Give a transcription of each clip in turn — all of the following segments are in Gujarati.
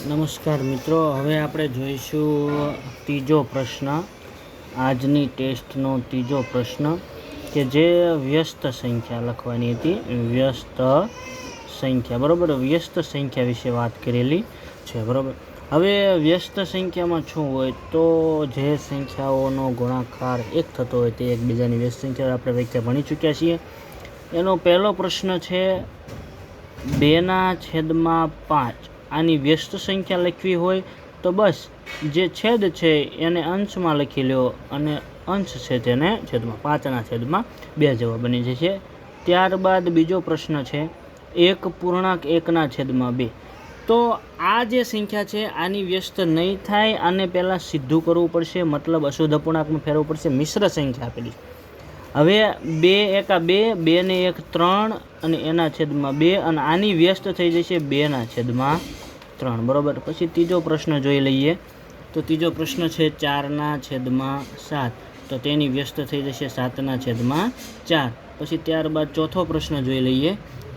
નમસ્કાર મિત્રો, હવે આપણે જોઈશું ત્રીજો પ્રશ્ન. આજની ટેસ્ટનો ત્રીજો પ્રશ્ન કે જે વ્યસ્ત સંખ્યા લખવાની હતી. વ્યસ્ત સંખ્યા, બરાબર. વ્યસ્ત સંખ્યા વિશે વાત કરેલી છે, બરાબર. હવે વ્યસ્ત સંખ્યામાં શું હોય તો જે સંખ્યાઓનો ગુણાકાર એક થતો હોય તે એકબીજાની વ્યસ્ત સંખ્યા આપણે વ્યાખ્યા ભણી ચૂક્યા છીએ. એનો પહેલો પ્રશ્ન છે 2/5. આની વ્યસ્ત સંખ્યા લખવી હોય તો બસ જે છેદ છે એને અંશમાં લખી લો અને અંશ છે તેને છેદમાં. 5/2 જવાબ બની જશે. ત્યારબાદ બીજો પ્રશ્ન છે 1.1/2. તો આ જે સંખ્યા છે આની વ્યસ્ત નહીં થાય. આને પહેલાં સીધું કરવું પડશે, મતલબ અશુદ્ધ અપૂર્ણાંકમાં ફેરવવું પડશે. મિશ્ર સંખ્યા આપેલી. હવે 2 × 2, 2 ને 1 3 અને એના છેદમાં 2 અને આની વ્યસ્ત થઈ જશે 2/3, બરાબર. પછી ત્રીજો પ્રશ્ન જોઈ લઈએ. તો ત્રીજો પ્રશ્ન છે 4/7. તો તેની વ્યસ્ત થઈ જશે 7/4. પછી ત્યારબાદ ચોથો પ્રશ્ન જોઈ લઈએ.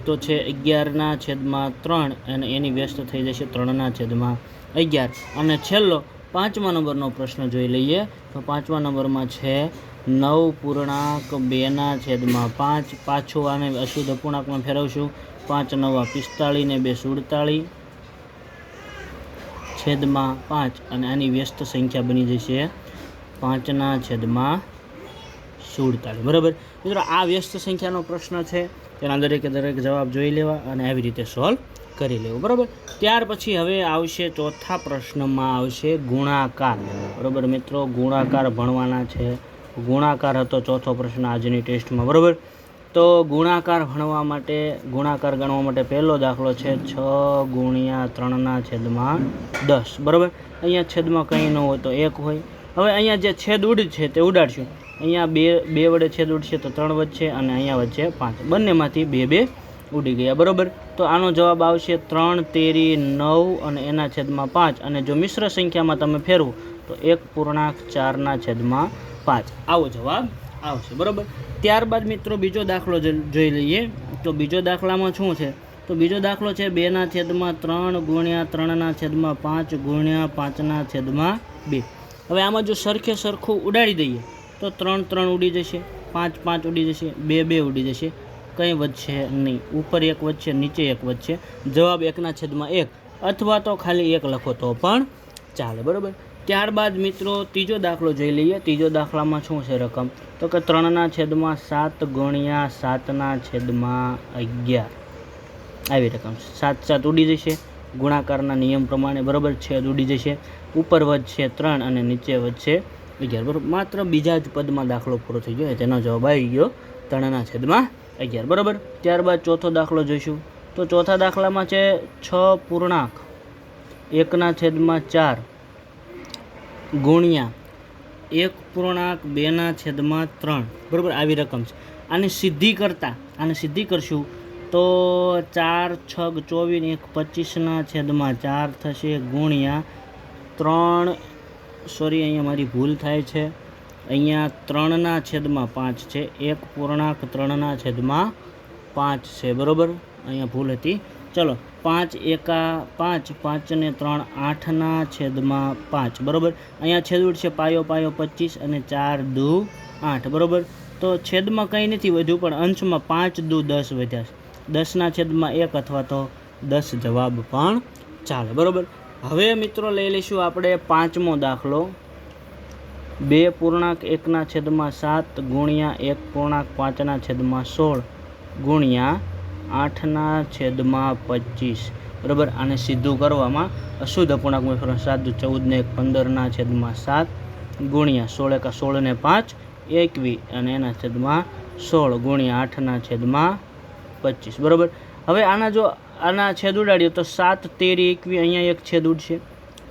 તો છે 11/3 અને એની વ્યસ્ત થઈ જશે 3/11. અને છેલ્લો 5મા નંબરનો પ્રશ્ન જોઈ લઈએ. તો 5મા નંબરમાં છે 9.2/5. પાછું આને અશુદ્ધ અપૂર્ણાંકમાં ફેરવશું. 5 × 9 = 45 ને 2 = 47 છેદમાં 5 અને આની વ્યસ્ત સંખ્યા બની જશે 5/47, બરાબર. મિત્રો, આ વ્યસ્ત સંખ્યાનો પ્રશ્ન છે. તેના દરેકે દરેક જવાબ જોઈ લેવા અને આવી રીતે સોલ્વ કરી લેવું, બરાબર. ત્યાર પછી હવે આવશે ચોથા પ્રશ્નમાં આવશે ગુણાકાર, બરાબર. મિત્રો, ગુણાકાર ભણવાના છે. ગુણાકાર હતો ચોથો પ્રશ્ન આજની ટેસ્ટમાં, બરાબર. તો ગુણાકાર ગણવા માટે પહેલો દાખલો છે 6 × 3/10, બરાબર. અહીંયા છેદમાં કંઈ ન હોય તો 1 હોય. હવે અહીંયા જે છેદ છે તે ઉડાડશું. અહીંયા 2 વડે છેદ ઉડશે તો 3 વધશે અને અહીંયા વચ્ચે 5. બંનેમાંથી 2 ઉડી ગયા, બરાબર. તો આનો જવાબ આવશે 3 તેરી 9 અને એના છેદમાં 5. અને જો મિશ્ર સંખ્યામાં તમે ફેરવો તો 1.4/5. આવો જવાબ આવશે, બરાબર. ત્યારબાદ મિત્રો બીજો દાખલો જોઈ લઈએ. તો બીજો દાખલામાં શું છે? તો બીજો દાખલો છે 2/3 × 3/5 × 5/2. હવે આમાં જો સરખું ઉડાડી દઈએ તો 3 ઉડી જશે, 5 ઉડી જશે, 2 ઉડી જશે. કંઈ વધશે નહીં. ઉપર 1 વધશે, નીચે 1 વધશે. જવાબ 1/1 અથવા તો ખાલી 1 લખો તો પણ ચાલે, બરાબર. ત્યારબાદ મિત્રો ત્રીજો દાખલો જોઈ લઈએ. ત્રીજો દાખલામાં શું છે રકમ? તો કે 3/7 × 7/11 આવી રકમ છે. 7 ઉડી જશે ગુણાકારના નિયમ પ્રમાણે, બરાબર. છેદ ઉડી જશે. ઉપર વધશે 3 અને નીચે વધશે 11, બરાબર. માત્ર બીજા જ પદમાં દાખલો પૂરો થઈ ગયો. તેનો જવાબ આવી ગયો 3/11, બરાબર. ત્યારબાદ ચોથો દાખલો જોઈશું. તો ચોથા દાખલામાં છે 6.1/4 ગુણ્યા 1.2/3, બરાબર. આવી રકમ છે. આને સીધી કરશું તો 4 × 6 = 24 1 25/4 થશે ગુણ્યા 3. અહીંયા મારી ભૂલ થાય છે. અહીંયા 3/5 છે, 1.3/5 છે, બરાબર. અહીંયા ભૂલ હતી. ચલો, 5 × 1 = 5, 5 ને 3 8/5, બરાબર. અહીંયા છેદ ઉડશે પાયો 25 અને 4 × 2 = 8, બરાબર. તો છેદમાં કંઈ નથી વધ્યું પણ અંશમાં 5 × 2 = 10 વધ્યા છે. 10/1 અથવા તો 10 જવાબ પણ ચાલે, બરાબર. હવે મિત્રો લઈ લઈશું આપણે 5મો દાખલો. 2.1/7 ગુણ્યા 1.5/16 ગુણ્યા 8/25, બરાબર. આને સીધું કરવામાં અશુદ્ધ અપૂર્ણાંકમાં ફેરવો. 7 × 14 ને 15/7 ગુણ્યા 16 × 16 ને 5 21 અને એના છેદમાં 16 ગુણ્યા 8/25, બરાબર. હવે આના છેદ ઉડાડીએ તો 7 તેરી 21 અહીંયા એક છેદ ઉડશે,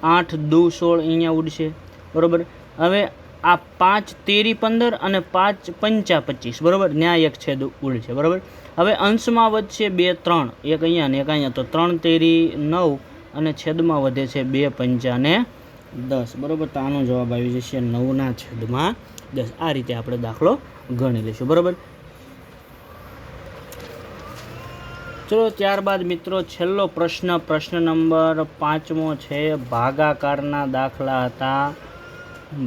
8 × 2 = 16 અહીંયા ઉડશે, બરાબર. હવે આ 5 તેરી 15 અને 5 × 5 = 25, બરાબર. ન્યાય એક છેદ ઉડશે, બરાબર. હવે અંશમાં વધશે 2 3, એક અહીંયા ને એક અહીંયા. તો 3 તેરી 9 અને છેદમાં વધે છે 2 × 5 = 10, બરાબર. તો આનો જવાબ આવી જશે 9/10. આ રીતે આપણે દાખલો ગણી લઈશું, બરાબર. ચલો ત્યારબાદ મિત્રો છેલ્લો પ્રશ્ન નંબર 5મો છે. ભાગાકારના દાખલા હતા,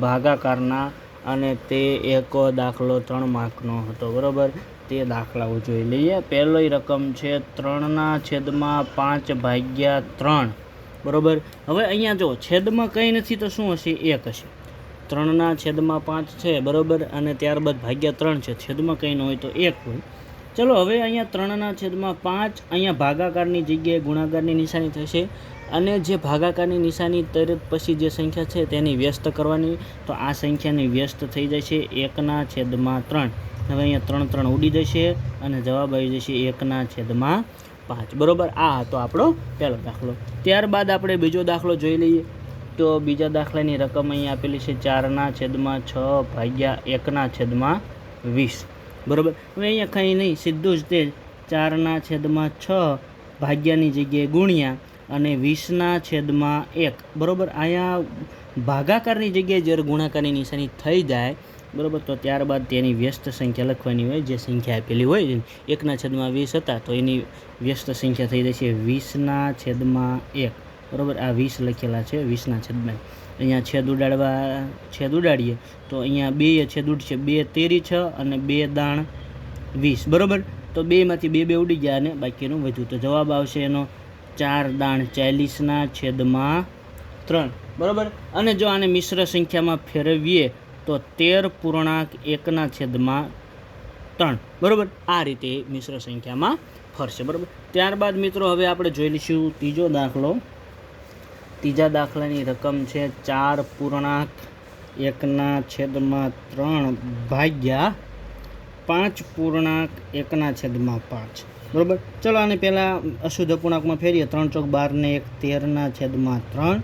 ભાગાકારના, અને તે એક દાખલો 3 માર્કનો હતો. બરાબર, તે દાખલાઓ જોઈ લઈએ. પહેલી રકમ છે 3/5 ભાગ્યા 3. બરાબર, હવે અહીંયા જો છેદમાં કંઈ નથી તો શું હશે? 1 હશે. 3/5 છે. બરાબર, અને ત્યારબાદ ભાગ્યા 3 છે. છેદમાં કંઈ ન હોય તો 1 હોય. ચલો હવે અહીંયા 3/5 અહીંયા ભાગાકારની જગ્યાએ ગુણાકારની નિશાની થશે, અને જે ભાગાકારની નિશાની તરત પછી જે સંખ્યા છે તેની વ્યસ્ત કરવાની. તો આ સંખ્યાની વ્યસ્ત થઈ જશે 1/3. હવે અહીંયા 3 3 ઉડી જશે અને જવાબ આવી જશે 1/5. બરાબર, આ હતો આપણો પહેલો દાખલો. ત્યારબાદ આપણે બીજો દાખલો જોઈ લઈએ. તો બીજા દાખલાની રકમ અહીંયા આપેલી છે 4/6 ભાગ્યા 1/20. બરાબર, હવે અહીંયા કંઈ નહીં, સીધું જ તે 4/6 ભાગ્યાની જગ્યાએ ગુણ્યા અને 20/1. બરાબર, અહીંયા ભાગાકારની જગ્યાએ જ્યારે ગુણાકારની નિશાની થઈ જાય, બરાબર, તો ત્યારબાદ તેની વ્યસ્ત સંખ્યા લખવાની હોય. જે સંખ્યા આપેલી હોય 1/20 હતા તો એની વ્યસ્ત સંખ્યા થઈ જશે 20/1. બરાબર, આ 20 લખેલા છે, 20/1. અહીંયા છેદ ઉડાડીએ તો અહીંયા 2 છેદ ઉડશે, 2 તેરી 6 અને 2 દાણ 20. બરાબર, તો 2માંથી 2 ઉડી ગયા અને બાકીનું વધ્યું. તો જવાબ આવશે એનો 4 દાણ 40/3. બરાબર, અને જો આને મિશ્ર સંખ્યામાં ફેરવીએ તો 13.1/3. બરાબર, આ રીતે મિશ્ર સંખ્યામાં ફરશે. બરાબર, ત્યારબાદ મિત્રો હવે આપણે જોઈ લઈશું ત્રીજો દાખલો. ત્રીજા દાખલાની રકમ છે 4.1/3 ભાગ્યા 5.1/5. બરાબર, ચલો આને પહેલાં અશુદ્ધ અપૂર્ણાંકમાં ફેરીએ. 3 ચોક 12 ને 1 13/3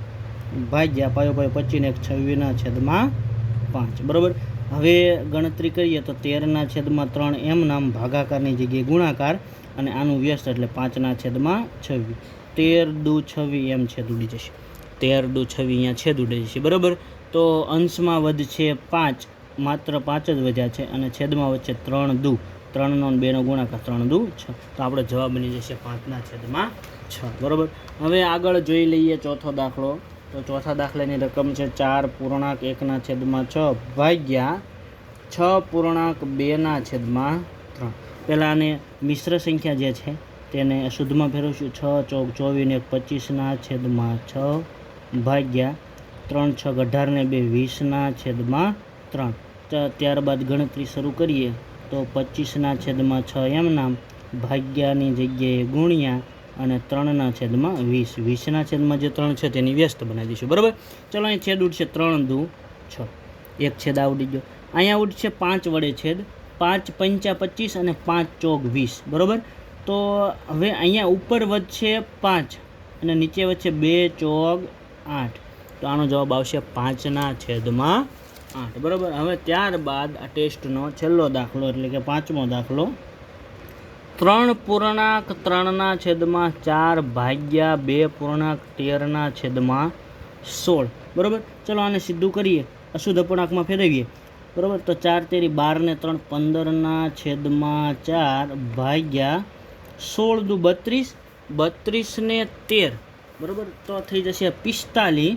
ભાગ્યા 5 25 ને 1 26/5. બરાબર, હવે ગણતરી કરીએ તો 13/3 એમ નામ ભાગાકારની જગ્યાએ ગુણાકાર અને આનું વ્યસ્ત એટલે 5/26. 13 દુ 26 એમ છેદ ઉડી જશે. 13 દુ 26 અહીંયા છેદ ઉડી જશે. બરાબર, તો અંશમાં વધશે 5, માત્ર 5 જ વધ્યા છે, અને છેદમાં વચ્ચે 3 દુ 3 નો 2 નો ગુણાકાર 3 દુ 6. તો આપણો જવાબ બની જશે 5/6. બરાબર, હવે આગળ જોઈ લઈએ ચોથો દાખલો. તો ચોથા દાખલાની રકમ છે 4.1/6 ભાગ્યા 6.2/3. પહેલાં આને મિશ્ર સંખ્યા જે છે તેને અશુદ્ધમાં ફેરવશું. 6 ચોક 24 ને 25/6 ભાગ્યા 3 6 18 ને 2 20/3. ત્યારબાદ ગણતરી શરૂ કરીએ તો 25/6 એમ નામ ભાગ્યાની જગ્યાએ ગુણ્યા અને 3/20. 20/માં જે 3 છે તેની વ્યસ્ત બનાવી દઈશું. બરાબર, ચલો અહીં છેદ ઉડશે 3 દુ 6, એક છેદ આ ઉડી ગયો. અહીંયા ઉડશે 5 વડે છેદ, 5 5 25 અને 5 ચોક 20. બરાબર, તો હવે અહીંયા ઉપર વધશે 5 અને નીચે વધશે 2 ચોક 8. તો આનો જવાબ આવશે 5/8. બરાબર, હવે ત્યારબાદ આ ટેસ્ટનો છેલ્લો દાખલો એટલે કે 5મો દાખલો. 3.3/4 ભાગ્યા 2.13/16. બરાબર, ચલો આને સીધું કરીએ, અશુદ્ધ અપૂર્ણાંકમાં ફેરવીએ. બરાબર, તો 4 તેરી 12 ને 3 15/4 ભાગ્યા 16 દુ 32, 32 ને 13. બરાબર, તો થઈ જશે 45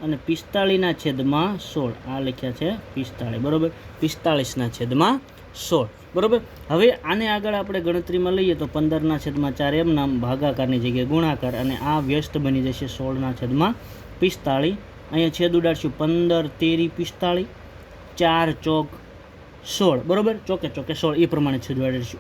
અને 45/16. આ લખ્યા છે 45. બરાબર, 45/16. બરાબર, હવે આને આગળ આપણે ગણતરીમાં લઈએ તો 15/4 એમ નામ ભાગાકારની જગ્યાએ ગુણાકાર અને આ વ્યસ્ત બની જશે 16/45. અહીંયા છેદ ઉડાડશું 15 તેરી 45, 4 ચોક 16. બરાબર, ચોકે ચોકે 16 એ પ્રમાણે છેદ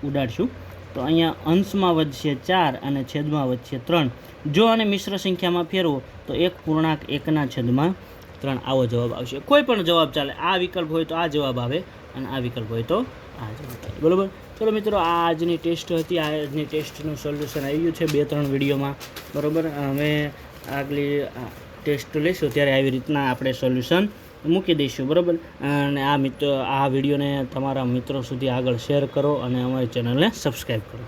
ઉડાડશું. તો અહીંયા અંશમાં વધશે 4 અને છેદમાં વધશે 3. જો આને મિશ્ર સંખ્યામાં ફેરવો તો 1.1/3 આવો જવાબ આવશે. કોઈ પણ જવાબ ચાલે, આ વિકલ્પ હોય તો આ જવાબ આવે અને આ વિકલ્પ હોય તો આ જવાબ આવે. બરાબર, ચલો મિત્રો, આ આજની ટેસ્ટ હતી. આ આજની ટેસ્ટનું સોલ્યુશન આવી ગયું છે 2-3 વિડીયોમાં. બરાબર, હવે આગલી ટેસ્ટ લઈશું ત્યારે આવી રીતના આપણે સોલ્યુશન મૂકી દઈશું. બરાબર, અને આ વિડીયોને તમારા મિત્રો સુધી આગળ શેર કરો અને અમારી ચેનલને સબસ્ક્રાઈબ કરો.